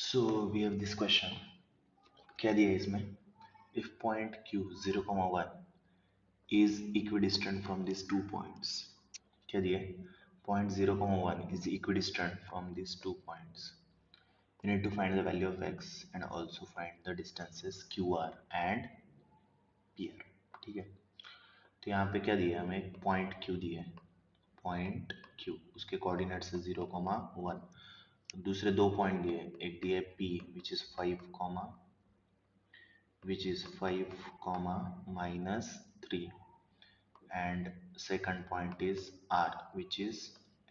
So we have this question. क्या दिया है इसमें? If point Q 0,1 is equidistant from these 2 points. क्या दिया है? Point 0,1 is equidistant from these 2 points. You need to find the value of x and also find the distances QR and PR. ठीक है? तो यहाँ पे क्या दिया है हमें? एक पॉइंट Q दिया है. पॉइंट Q उसके कोऑर्डिनेट्स है 0,1. दूसरे दो पॉइंट दिए, एक दिया है P which is 5 comma minus 3, and second point is R which is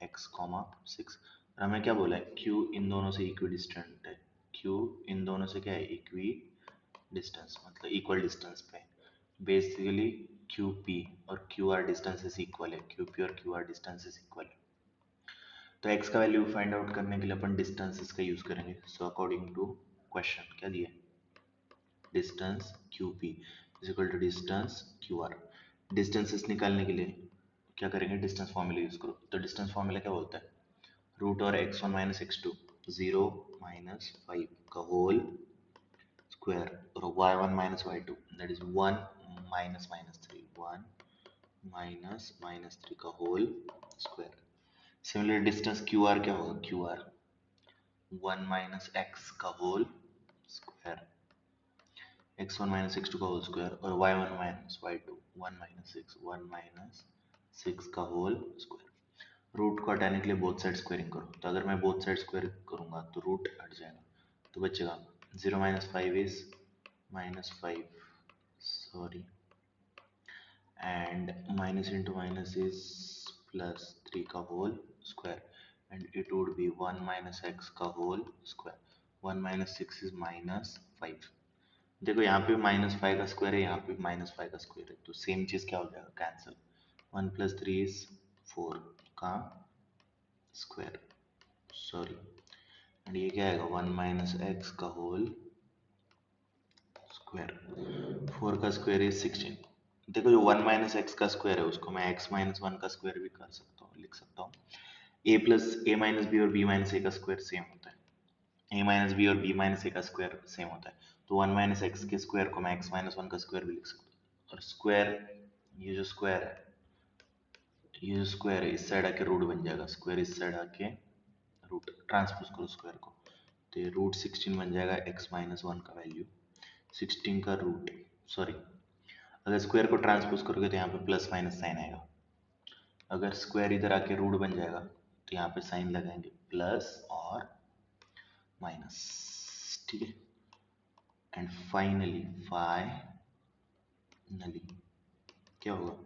x comma 6. और हमें क्या बोला है? Q इन दोनों से इक्विडिस्टेंट है. Q इन दोनों से क्या है? इक्वी डिस्टेंस, मतलब इक्वल डिस्टेंस पे. बेसिकली QP और QR डिस्टेंसेस इक्वल है. QP और QR डिस्टेंसेस इक्वल है. तो x का वैल्यू फाइंड आउट करने के लिए अपन डिस्टेंसेस का यूज करेंगे. सो अकॉर्डिंग टू क्वेश्चन क्या दिया? Distance QP is equal to distance QR. Distances निकालने के लिए क्या करेंगे? डिस्टेंस फॉर्मूला यूज करो. तो डिस्टेंस फॉर्मूला क्या बोलता है? रूट और x1 माइनस x2 0 माइनस 5 का होल स्क्वायर और y1 minus y2 that is 1 minus minus 3 1 minus minus 3 का whole square. Similar distance QR क्या होगा? QR 1 माइनस x का whole square, x1 minus x2 का होल स्क्वायर और y1 minus y2 1 minus 6 का whole square. Root को हटाने के लिए बोथ साइड स्क्वायरिंग करो. तो अगर मैं बोथ साइड स्क्वायर करूंगा तो रूट हट जाएगा, तो बचेगा 0 minus 5 is minus 5, sorry, and minus into minus is plus 3 का whole square, and it would be 1 minus x का whole square. 1 minus 6 is minus 5. देखो यहाँ पे माइनस 5 का स्क्वायर है, यहाँ पे माइनस 5 का स्क्वायर है, तो सेम चीज क्या हो जाएगा? कैंसिल. 1 प्लस 3 इज 4 का स्क्वायर, सॉरी, एंड ये क्या आएगा? 1 माइनस एक्स का होल स्क्वायर. 4 का स्क्वायर इज 16. देखो जो 1 माइनस एक्स का स्क्वायर है उसको मैं x माइनस 1 का स्क्वायर भी कर सकता हूँ, लिख सकता हूँ. a plus a minus b और b माइनस ए का स्क्वायर सेम होता है. a माइनस बी और b माइनस ए का स्क्वायर सेम होता है. तो 1 माइनस एक्स के स्क्वायर को मैं x माइनस 1 का स्क्वायर भी लिख सकता हूँ. और स्क्वायर, ये जो स्क्वायर है, ये जो स्क्वायर है इस साइड आके रूट बन जाएगा. स्क्वायर इस साइड आके रूट, ट्रांसपोज करो स्क्वायर को, तो ये रूट 16 बन जाएगा x माइनस 1 का वैल्यू. 16 का रूट, सॉरी, अगर स्क्वायर को ट्रांसपोज करोगे तो यहाँ पे प्लस माइनस साइन आएगा. अगर स्क्वायर इधर आके रूट बन जाएगा तो यहाँ पे साइन लगाएंगे प्लस और माइनस. ठीक है. एंड फाइनली क्या होगा?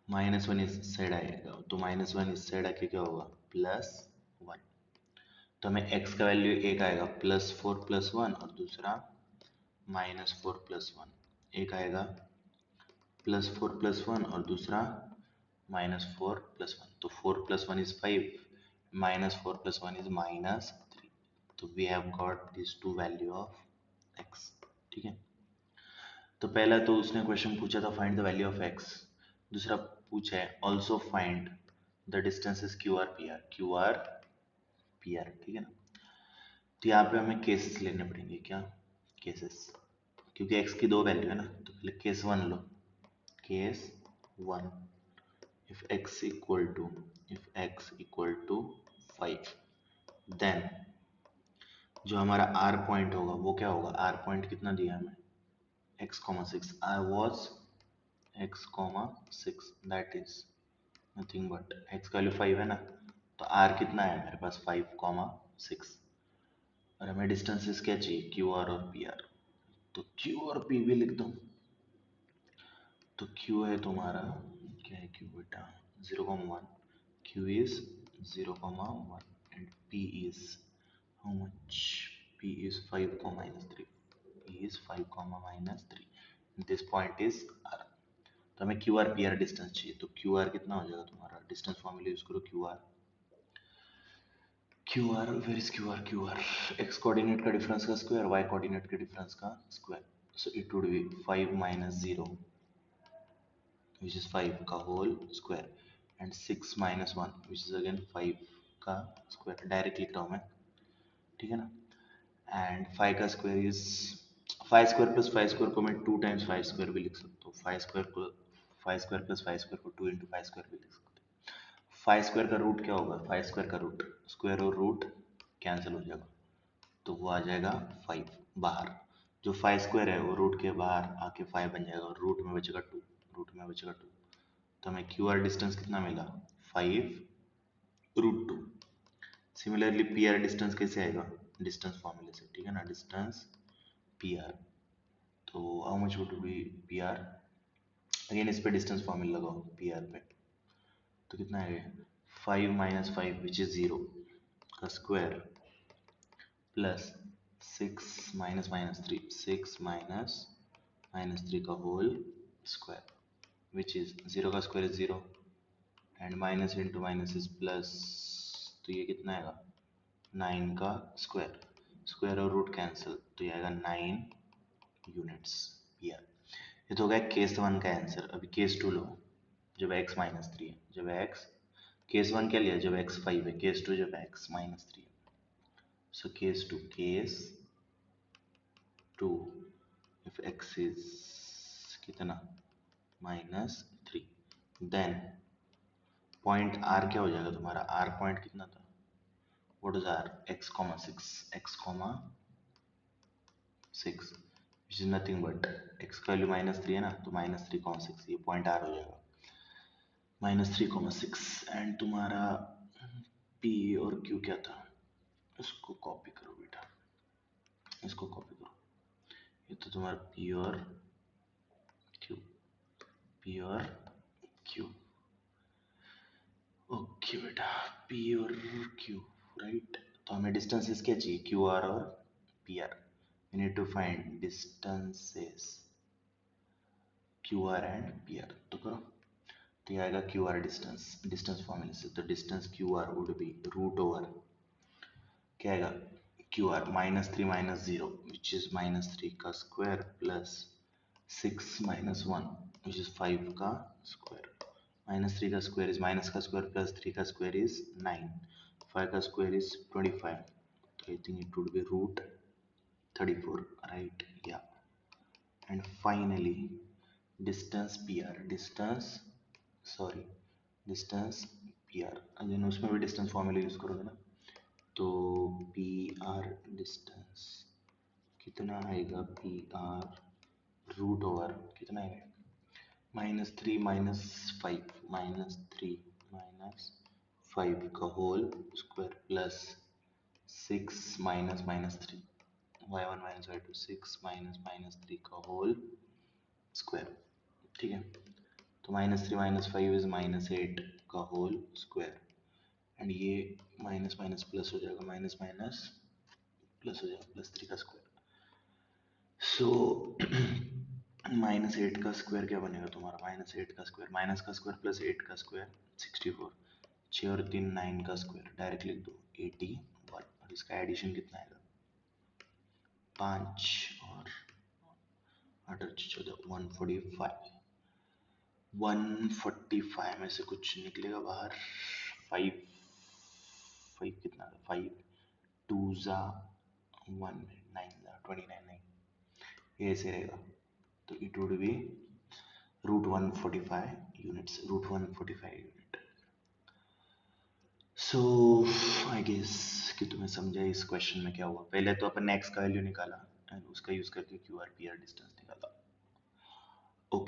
माइनस 1 इस साइड आएगा, तो माइनस 1 इस साइड आके क्या होगा? प्लस 1. तो हमें x का वैल्यू एक आएगा प्लस 4 प्लस 1 और दूसरा माइनस 4 प्लस 1. एक आएगा प्लस 4 प्लस 1 और दूसरा माइनस 4 प्लस 1. तो 4 plus 1 is 5, minus 4 plus 1 is minus 3. तो we have got this two value of x. ठीक है. तो पहला तो उसने क्वेश्चन पूछा था find the value of x. दूसरा पूछा है also find the distances QR PR. ठीक है ना. तो यहाँ पे हमें केसेस लेने पड़ेंगे. क्या केसेस? क्योंकि x की दो वैल्यू है ना, तो पहले case 1 low. Case 1, if x equal to 5, then जो हमारा r पॉइंट होगा वो क्या होगा? r पॉइंट कितना दिया हमें? x, 6. r was x, 6, that is nothing but x का वैल्यू 5 है ना, तो r कितना है मेरे पास? 5, 6. और हमें डिस्टेंसेस क्या चाहिए? QR और PR. तो Q और P भी लिख दो. तो Q है तुम्हारा, क्या है Q बेटा? 0,1. Q is 0,1 and P is how much? P is 5, minus 3. P is 5, minus 3. This point is R. तो हमें QR PR डिस्टेंस चाहिए. तो QR कितना हो जाएगा तुम्हारा? डिस्टेंस फॉर्मूला यूज करो. QR, where is QR? X coordinate का डिफरेंस का स्क्वायर, Y कोऑर्डिनेट के डिफरेंस का square. So it would be 5 minus 0, which is 5 का whole square, and 6 minus 1, which is again 5 का स्क्वायर. डायरेक्ट लिख रहा हूँ मैं. ठीक है ना. एंड 5 का square is 5 square plus 5 square को मैं 2 टाइम्स 5 स्क्वायर भी लिख सकता हूँ। 5 स्क्वायर को 5 स्क्वायर प्लस 5 स्क्वायर को 2 इंटू 5 स्क्वायर भी लिख सकते हैं। 5 स्क्वायर का रूट क्या होगा? 5 स्क्वायर का रूट, स्क्वायर और रूट कैंसिल हो जाएगा, तो वो आ जाएगा 5 बाहर। जो 5 स्क्वायर है वो रूट के बाहर आके 5 बन जाएगा और रूट में बचेगा 2, रूट में बचेगा 2। तो हमें क्यू आर डिस्टेंस कितना मिला? 5 √2। सिमिलरली पी आर डिस्टेंस कैसे आएगा? डिस्टेंस फॉर्मूले से, ठीक है ना, डिस्टेंस पी आर। तो how much would be P R? Again इस पे डिस्टेंस फॉर्मूला लगाओ पी आर पे, तो कितना आएगा? 5 माइनस 5 विच इज 0 का square plus 6 minus minus 3, 6 minus minus 3 का होल स्क्वायर विच इज 0 का square is 0 and minus into minus is plus, तो ये कितना आएगा? 9 का स्क्वायर, स्क्वायर और रूट कैंसिल, तो ये आएगा 9 यूनिट्स पी आर। ये तो हो गया केस 1 का आंसर। अभी केस 2 लो, जब x माइनस 3 है, जब x, केस 1 क्या लिया? जब x 5 है, केस 2 जब x माइनस 3 है। So case 2, case 2 if x is कितना? माइनस 3, देन पॉइंट r क्या हो जाएगा तुम्हारा? r पॉइंट कितना था? What is r? x, 6, x, 6 which is nothing but x का वैल्यू माइनस 3 है ना, तो माइनस 3, 6, ये पॉइंट r हो जाएगा, माइनस 3, 6। एंड तुम्हारा p और q क्या था? इसको कॉपी करो बेटा, इसको कॉपी करो, ये तो तुम्हारा p और q, p और q। ओके बेटा, p और q, राइट। तो हमें डिस्टेंसेस क्या चाहिए? क्यू आर और P R. We need to find distances Q R and P R. तो करो, तो ये आएगा क्यू आर डिस्टेंस, डिस्टेंस फॉर्मूले से। तो distance Q R would be root over क्या आएगा? Q R minus 3 minus 0 which is minus 3 का square plus 6 minus 1 which is 5 का स्क्वायर। माइनस 3 का स्क्वायर इज माइनस का स्क्वायर प्लस 3 का स्क्वायर इज 9, 5 का स्क्वायर इज 25, तो I think it would be root 34, right? या and finally distance P R, distance, sorry, distance P R, again उसमें भी distance formula use करोगे ना, तो पी आर डिस्टेंस कितना आएगा? पी आर रूट ओवर कितना आएगा? माइनस 3 माइनस 5, माइनस 3 माइनस 5 का whole square plus 6 minus minus 3, y1 minus y2, 6 minus minus 3 का होल स्क्वायर, ठीक है। तो माइनस 3 माइनस 5 इज माइनस 8 का होल स्क्वायर एंड ये माइनस माइनस प्लस हो जाएगा, माइनस माइनस प्लस हो जाएगा, प्लस 3 का स्क्वायर। सो माइनस 8 का स्क्वायर क्या बनेगा तुम्हारा? माइनस 8 का स्क्वायर, माइनस का स्क्वायर प्लस 8 का स्क्वायर 64, 6 और 3 9 का स्क्वायर, डायरेक्ट लिख दो 81, और इसका एडिशन कितना आएगा? 5 और 8 और 14, 145, 145 में से कुछ निकलेगा बाहर, 5, 5 कितना था? 5 2 जा 1, 9 जा 29, नहीं, ये ऐसे रहेगा, तो it would be root 145 units, root 145 unit. So I guess कि तुम्हें समझा इस क्वेश्चन में क्या हुआ। पहले तो अपन ने एक्स का वैल्यू निकाला एंड उसका यूज करके Q R P R distance निकाला,